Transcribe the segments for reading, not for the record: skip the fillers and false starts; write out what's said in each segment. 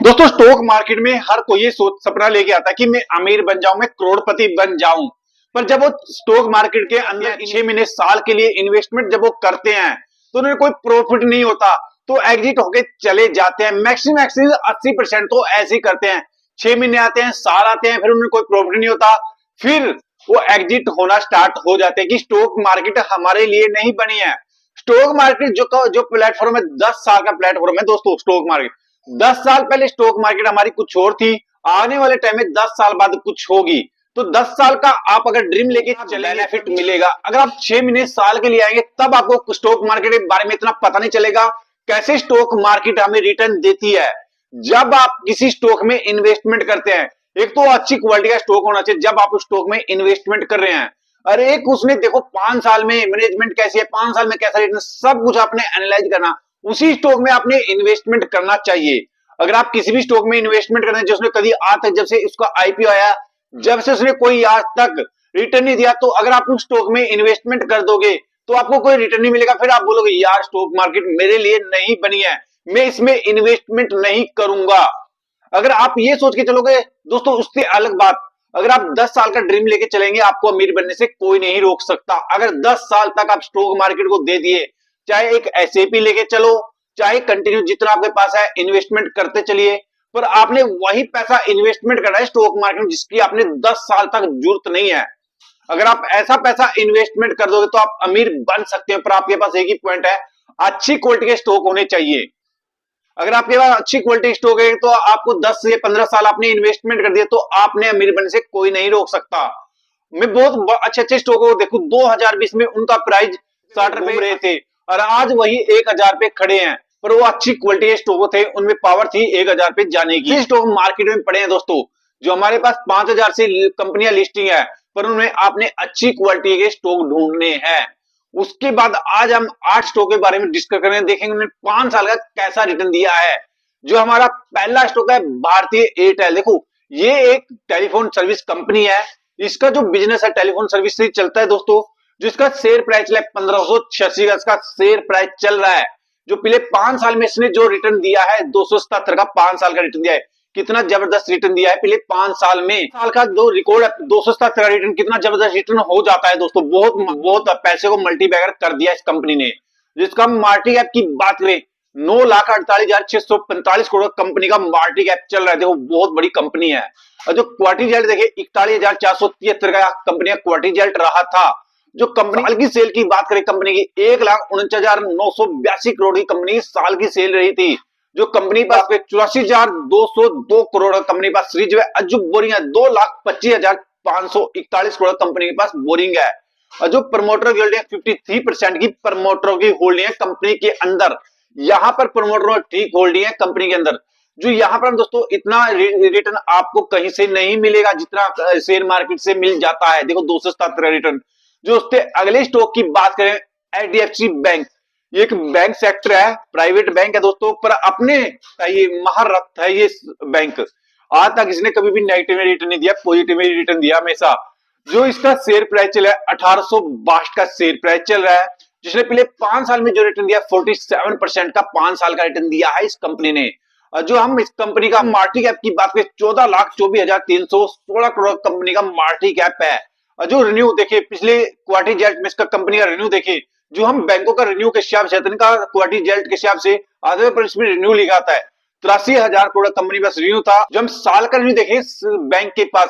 दोस्तों stock market में हर कोई ये सोच सपना लेके आता है कि मैं अमीर बन जाऊं, मैं करोड़पति बन जाऊं। पर जब वो स्टॉक मार्केट के अंदर 6 महीने साल के लिए इन्वेस्टमेंट जब वो करते हैं तो उन्हें कोई प्रॉफिट नहीं होता, तो एग्जिट होके चले जाते हैं। मैक्सिमम मैक्सिमम 80% तो ऐसे ही करते हैं। 6 महीने आते हैं, साल आते हैं, फिर उन्हें कोई प्रॉफिट नहीं होता, फिर वो एग्जिट होना स्टार्ट हो जाते हैं कि स्टॉक मार्केट हमारे लिए नहीं बनी है। स्टॉक मार्केट जो प्लेटफॉर्म है, 10 साल का प्लेटफॉर्म है दोस्तों। स्टॉक मार्केट 10 साल पहले स्टॉक मार्केट हमारी कुछ और थी, आने वाले टाइम में 10 साल बाद कुछ होगी। तो 10 साल का आप अगर ड्रीम लेके चले, बेनिफिट मिलेगा। अगर आप 6 महीने साल के लिए आएंगे तब आपको स्टॉक मार्केट के बारे में इतना पता नहीं चलेगा कैसे स्टॉक मार्केट हमें रिटर्न देती है। जब आप किसी स्टॉक में इन्वेस्टमेंट करते हैं, एक तो अच्छी क्वालिटी का स्टॉक होना चाहिए जब आप उस स्टॉक में इन्वेस्टमेंट कर रहे हैं। और एक उसमें देखो 5 साल में मैनेजमेंट कैसी है, 5 साल में कैसा रिटर्न, सब कुछ आपने एनालाइज करना, उसी स्टॉक में आपने इन्वेस्टमेंट करना चाहिए। अगर आप किसी भी स्टॉक में इन्वेस्टमेंट करते हैं जिसने कभी आज तक, जब से उसका आईपीओ आया, जब से उसने कोई आज तक रिटर्न नहीं दिया, तो अगर आप उस स्टॉक में इन्वेस्टमेंट कर दोगे तो आपको कोई रिटर्न नहीं मिलेगा। फिर आप बोलोगे यार स्टॉक मार्केट मेरे लिए नहीं बनी है, मैं इसमें इन्वेस्टमेंट नहीं करूंगा। अगर आप ये सोच के चलोगे दोस्तों, उससे अलग बात। अगर आप 10 साल का ड्रीम लेके चलेंगे, आपको अमीर बनने से कोई नहीं रोक सकता। अगर 10 साल तक आप स्टॉक मार्केट को दे दिए, चाहे एक एसएपी लेके चलो, चाहे कंटिन्यू जितना आपके पास है इन्वेस्टमेंट करते चलिए, पर आपने वही पैसा इन्वेस्टमेंट करना है स्टॉक मार्केट में जिसकी आपने 10 साल तक जरूरत नहीं है। अगर आप ऐसा पैसा इन्वेस्टमेंट कर दोगे तो आप अमीर बन सकते हैं, पर आपके पास एक ही पॉइंट है, अच्छी क्वालिटी के स्टॉक होने चाहिए। अगर आपके पास अच्छी क्वालिटी स्टॉक है तो आपको 10 से 15 साल आपने इन्वेस्टमेंट कर दिया तो आपने अमीर बनने से कोई नहीं रोक सकता। मैं बहुत अच्छे अच्छे स्टॉक को देखूं, 2020 में उनका प्राइस 60 रुपए रहे थे और आज वही 1000 पे खड़े हैं, पर वो अच्छी क्वालिटी के स्टॉक थे, उनमें पावर थी 1000 पे जाने की। स्टॉक मार्केट में पड़े हैं दोस्तों, जो हमारे पास 5000 से कंपनियां लिस्टिंग है, पर उनमें आपने अच्छी क्वालिटी के स्टॉक ढूंढने हैं। उसके बाद आज हम 8 स्टॉक के बारे में डिस्कस करेंगे, देखेंगे उन्होंने 5 साल का कैसा रिटर्न दिया है। जो हमारा पहला स्टॉक है भारतीय एयरटेल। देखो ये एक टेलीफोन सर्विस कंपनी है, इसका जो बिजनेस है टेलीफोन सर्विस से चलता है दोस्तों। जिसका शेयर प्राइस चला 1586 का इसका शेयर प्राइस चल रहा है। जो पिछले 5 साल में इसने जो रिटर्न दिया है 277 का 5 साल का रिटर्न दिया है। कितना जबरदस्त रिटर्न दिया है पिछले 5 साल में। साल का जो रिकॉर्ड है 277 का रिटर्न, कितना जबरदस्त रिटर्न हो जाता है दोस्तों। बहुत बहुत पैसे को मल्टीबैगर कर दिया इस कंपनी ने। जिसका मार्केट कैप की बात करें 9,48,645 करोड़ कंपनी का मार्केट कैप चल रहा है। देखो बहुत बड़ी कंपनी है। और जो क्वार्टर रिजल्ट देखे 41,473 का कंपनी का क्वार्टर रिजल्ट रहा था। जो कंपनी साल की सेल की बात करें कंपनी की 1,49,982 करोड़ की कंपनी की साल की सेल रही थी। जो कंपनी पास 84,202 करोड़ कंपनी पास सीरीज है। जो बोरिंग है 2,25,541 करोड़ कंपनी के पास बोरिंग है। और जो प्रमोटर की होल्डिंग 53% की प्रमोटरों की होल्डिंग है कंपनी के अंदर। यहाँ पर प्रमोटरों ठीक होल्डिंग है कंपनी के अंदर। जो यहाँ पर दोस्तों इतना रिटर्न आपको कहीं से नहीं मिलेगा जितना शेयर मार्केट से मिल जाता है। देखो 277 रिटर्न। जो उसके अगले स्टॉक की बात करें एचडीएफसी बैंक, ये एक बैंक सेक्टर है, प्राइवेट बैंक है दोस्तों, पर अपने ये महारथ है ये बैंक। आज तक इसने कभी भी नेगेटिव रिटर्न नहीं दिया, पॉजिटिव रिटर्न दिया हमेशा। जो इसका शेयर प्राइस चला है 1862 का शेयर प्राइस चल रहा है। जिसने पिछले 5 साल में जो रिटर्न दिया 47% का 5 साल का रिटर्न दिया है इस कंपनी ने। जो हम इस कंपनी का मार्केट कैप की बात करें 14,24,316 करोड़ कंपनी का मार्केट कैप है। और जो रिन्यू देखिए पिछले क्वार्टर रिजल्ट में इसका कंपनी का रिन्यू देखिए, जो हम बैंकों का रिन्यू के हिसाब से इनका क्वार्टर रिजल्ट के हिसाब से आधे पर इसमें रिन्यू लिखा आता है 83,000 करोड़ कंपनी पास रिन्यू था। जब हम साल का रिन्यू देखे बैंक के पास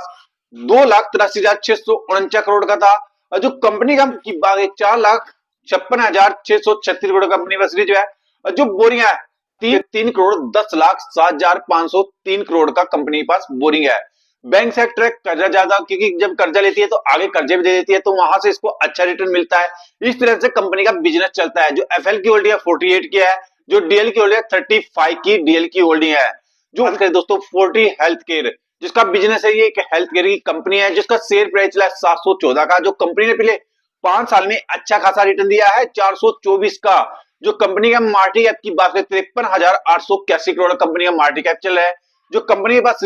2,83,649 करोड़ का था। और जो कंपनी का की बात है 4,56,636 करोड़ कंपनी पास रिन्यू है। और जो बोरिंग है 3,10,07,503 करोड़ का कंपनी के पास बोरिंग है। बैंक सेक्टर कर्जा ज्यादा, क्योंकि जब कर्जा लेती है तो आगे कर्जे भी दे देती है, तो वहां से इसको अच्छा रिटर्न मिलता है। इस तरह से कंपनी का बिजनेस चलता है। जो एफएल की होल्डिंग है 48 की है। जो डीएल की होल्डिंग है 35 की डीएल की होल्डिंग है। जो दोस्तों 40 हेल्थ केयर, जिसका बिजनेस है, ये एक हेल्थ केयर की कंपनी है, जिसका शेयर प्राइस चला है 714 का। जो कंपनी ने पिछले 5 साल में अच्छा खासा रिटर्न दिया है 424 का। जो कंपनी का मार्केट कैप की बात करें 53,881 करोड़ कंपनी का मार्केट कैप चल रहा है। जो कंपनी के पास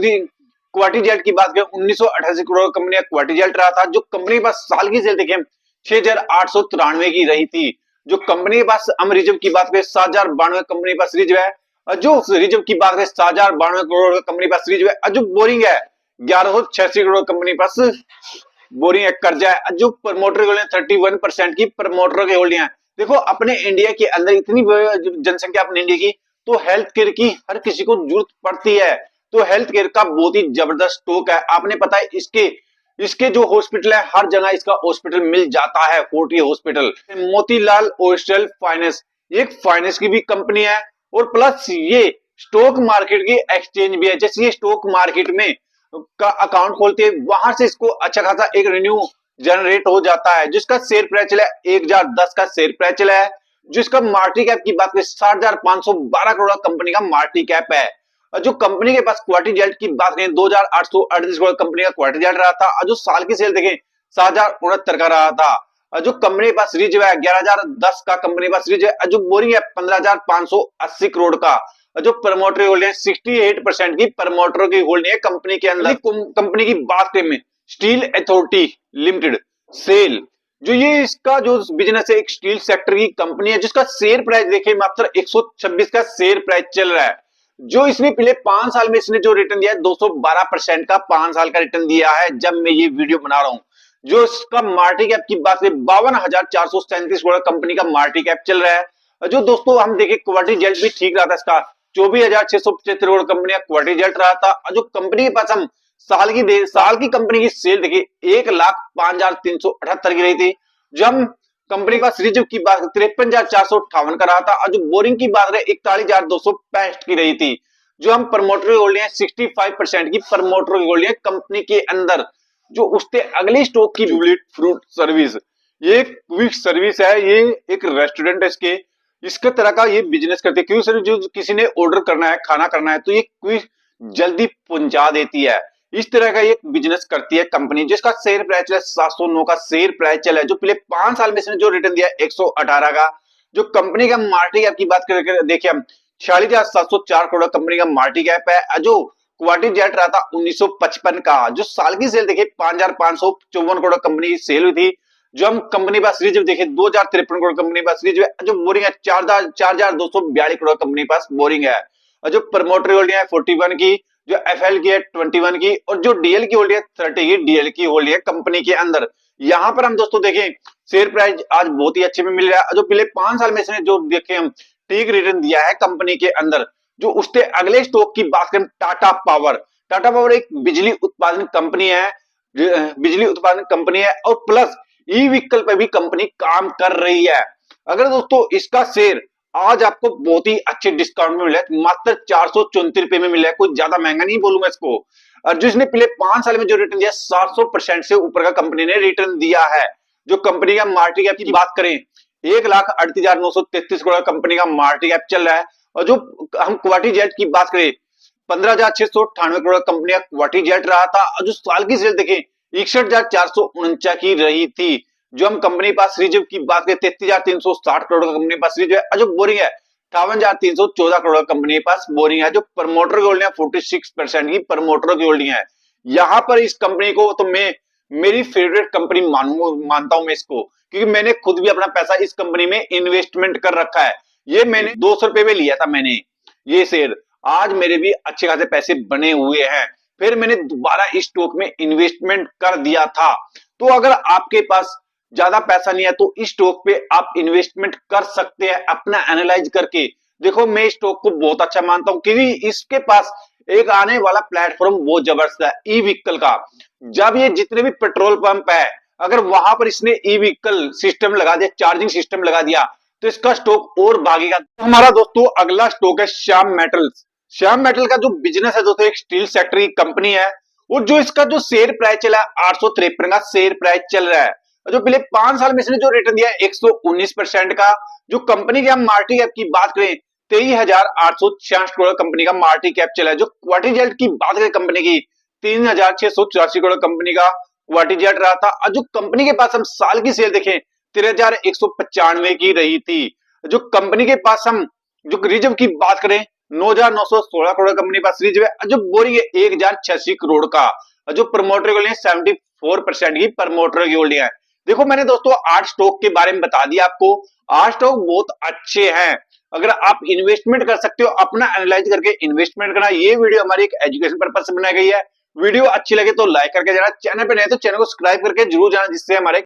क्वार्टर रिजल्ट की बात करें 1988 करोड़ कंपनी का क्वार्टर रिजल्ट रहा था। जो कंपनी के पास साल की सेल देखें 6,893 की रही थी। जो कंपनी के पास रिजर्व की बात करें 7,092 कंपनी के पास रिजर्व है। जो रिजर्व की बात करें 7,092 करोड़ का कंपनी पास रिजर्व है। जो बोरिंग है 1186 करोड़ कंपनी पास बोरिंग है, कर्जा है। जो प्रमोटर होल्डिंग 31% की प्रमोटर की होल्डिंग है। देखो अपने इंडिया के अंदर इतनी जनसंख्या अपने इंडिया की, तो हेल्थ केयर की हर किसी को जरूरत पड़ती है। तो हेल्थ केयर का बहुत ही जबरदस्त स्टॉक है। आपने पता है इसके इसके जो हॉस्पिटल है हर जगह इसका हॉस्पिटल मिल जाता है, फोर्टी हॉस्पिटल। मोतीलाल ओस्ट्रल फाइनेंस एक फाइनेंस की भी कंपनी है, और प्लस ये स्टॉक मार्केट की एक्सचेंज भी है। जैसे ये स्टॉक मार्केट में का अकाउंट खोलते हैं वहां से इसको अच्छा खासा एक रेन्यू जनरेट हो जाता है, जिसका शेयर प्राइस चला है 1010 का शेयर प्राइस चला है। जिसका मार्केट कैप की बात करें 60,512 करोड़ कंपनी का मार्केट कैप है। और जो कंपनी के पास क्वार्टर रिजल्ट की बात करें 2,838 करोड़ कंपनी का क्वार्टर रिजल्ट रहा था। और जो साल की सेल देखें 7,069 का रहा था। और जो कंपनी के पास रिजर्व है 11,010 का कंपनी के पास रिजर्व है। जो बोरिंग है 15,580 करोड़ का। जो प्रमोटर होल्डिंग है 68% की प्रमोटर की होल्डिंग है कंपनी के अंदर। कंपनी की बात करें में स्टील अथॉरिटी लिमिटेड सेल, जो ये इसका जो बिजनेस है एक स्टील सेक्टर की कंपनी है, जिसका शेयर प्राइस देखिए मात्र 126 का शेयर प्राइस चल रहा है। जो इसने पिछले 5 साल में इसने जो रिटर्न दिया है 212% का 5 साल का रिटर्न दिया है जब मैं ये वीडियो बना रहा हूं। जो इसका मार्केट कैप की बात करें 52,437 करोड़ कंपनी का मार्केट कैप चल रहा है। जो दोस्तों हम देखें क्वार्टर रिजल्ट भी ठीक रहा था इसका 24,675 करोड़ कंपनी का क्वार्टर रिजल्ट रहा था। जो कंपनी के पास हम साल की कंपनी की सेल देखिए 1,05,378 की रही थी। जब हम कंपनी का रिजर्व की बात 53,458 का रहा था। और जो बोरिंग की बात रहे 41,265 की रही थी। जो हम प्रमोटर की होल्डिंग है 65% की प्रमोटर की होल्डिंग है कंपनी के अंदर। जो उसके अगले स्टॉक की जुबली फ्रूट सर्विस, ये क्विक सर्विस है, ये एक रेस्टोरेंट है। इसके तरह का ये बिजनेस करते हैं। क्विक सर्विस जो किसी ने ऑर्डर करना है खाना करना है तो ये क्विक जल्दी पहुंचा देती है। इस तरह का एक बिजनेस करती है कंपनी, जिसका शेयर प्राइस है 709 का शेयर प्राइस चला है। जो पिछले 5 साल में इसने जो रिटर्न दिया है 118 का। जो कंपनी का मार्केट कैप की बात करके देखिए हम 46,704 करोड़ कंपनी का मार्केट कैप है। जो क्वार्टर जेट रहा था 1955 का। जो साल की सेल देखिए 5,554 करोड़ कंपनी की सेल हुई थी। जो हम कंपनी पास रिजर्व देखे 2,053 करोड़ कंपनी पास रिजर्व है। जो बोरिंग है 4,242 करोड़ कंपनी पास बोरिंग है। और जो प्रमोटर होल्डिंग है 41 की, जो एफएल की है 21 की, और जो डीएल की होल्डिंग है 30 की डीएल की होल्डिंग है कंपनी के अंदर। यहाँ पर हम दोस्तों देखें शेयर प्राइस आज बहुत ही अच्छे में मिल रहा है। जो पिछले 5 साल में इसने जो देखे हम ठीक रिटर्न दिया है कंपनी के अंदर। जो उसके अगले स्टॉक की बात करें टाटा पावर एक बिजली उत्पादन कंपनी है, और प्लस ई व्हीकल पे भी कंपनी काम कर रही है। अगर दोस्तों इसका शेयर आज आपको बहुत ही अच्छे डिस्काउंट में मिला है, मात्र 434 रुपए में मिला है। कोई ज्यादा महंगा नहीं बोलूंगा इसको। और जिसने पिछले 5 साल में जो रिटर्न दिया 700% से ऊपर का कंपनी ने रिटर्न दिया है। जो कंपनी का मार्केट कैप की बात करें 1,38,933 करोड़ कंपनी का मार्केट कैप चल रहा है। और जो हम क्वार्टर रिजल्ट की बात करें 15,698 करोड़ कंपनी का क्वार्टर रिजल्ट रहा था। और जो साल की सेल देखें 61,449 की रही थी। जो हम कंपनी पास रिजर्व की बात करें 33,360 करोड़ का कंपनी पास रिजर्व है। जो बोरिंग है 58,314 करोड़ कंपनी के पास बोरिंग है। जो प्रमोटर की होल्डिंग है 46% की प्रमोटर की होल्डिंग है। यहाँ पर इस कंपनी को तो मैं मेरी फेवरेट कंपनी मानता हूं मैं इसको, क्योंकि मैंने खुद भी अपना पैसा इस कंपनी में इन्वेस्टमेंट कर रखा है। ये मैंने 200 रुपए में लिया था मैंने ये शेयर। आज मेरे भी अच्छे खासे पैसे बने हुए हैं। फिर मैंने दोबारा इस स्टॉक में इन्वेस्टमेंट कर दिया था। तो अगर आपके पास ज्यादा पैसा नहीं है तो इस स्टॉक पे आप इन्वेस्टमेंट कर सकते हैं अपना एनालाइज करके। देखो मैं स्टॉक को बहुत अच्छा मानता हूं, क्योंकि इसके पास एक आने वाला प्लेटफॉर्म बहुत जबरदस्त है ई व्हीकल का। जब ये जितने भी पेट्रोल पंप है अगर वहां पर इसने ई व्हीकल सिस्टम लगा दिया, चार्जिंग सिस्टम लगा दिया, तो इसका स्टॉक और भागेगा। हमारा दोस्तों अगला स्टॉक है श्याम मेटल्स। श्याम मेटल का जो बिजनेस है दोस्तों एक स्टील सेक्टर की कंपनी है। और जो इसका जो शेयर प्राइस चला है 853 का शेयर प्राइस चल रहा है। जो पिछले 5 साल में इसने जो रिटर्न दिया है 119% का। जो कंपनी के हम मार्केट कैप की बात करें 23,866 करोड़ कंपनी का मार्केट कैप चला है। जो क्वार्टर रिजल्ट की बात करें कंपनी की 3,684 करोड़ कंपनी का क्वार्टर रिजल्ट रहा था। और जो कंपनी के पास हम साल की सेल देखें 13,195 की रही थी। जो कंपनी के पास हम जो रिजर्व की बात करें 9,916 करोड़ कंपनी पास रिजर्व है। जो बोरिंग है 1,086 करोड़ का। जो प्रमोटर की होल्डिंग 74% की प्रमोटर की होल्डिंग है। देखो मैंने दोस्तों 8 स्टॉक के बारे में बता दिया आपको। 8 स्टॉक बहुत अच्छे हैं। अगर आप इन्वेस्टमेंट कर सकते हो, अपना एनालाइज करके इन्वेस्टमेंट करना। ये वीडियो हमारी एक एजुकेशन पर्पज से बनाई गई है। वीडियो अच्छी लगे तो लाइक करके जाना, चैनल पे नए तो चैनल को सब्सक्राइब करके जरूर जाना, जिससे हमारे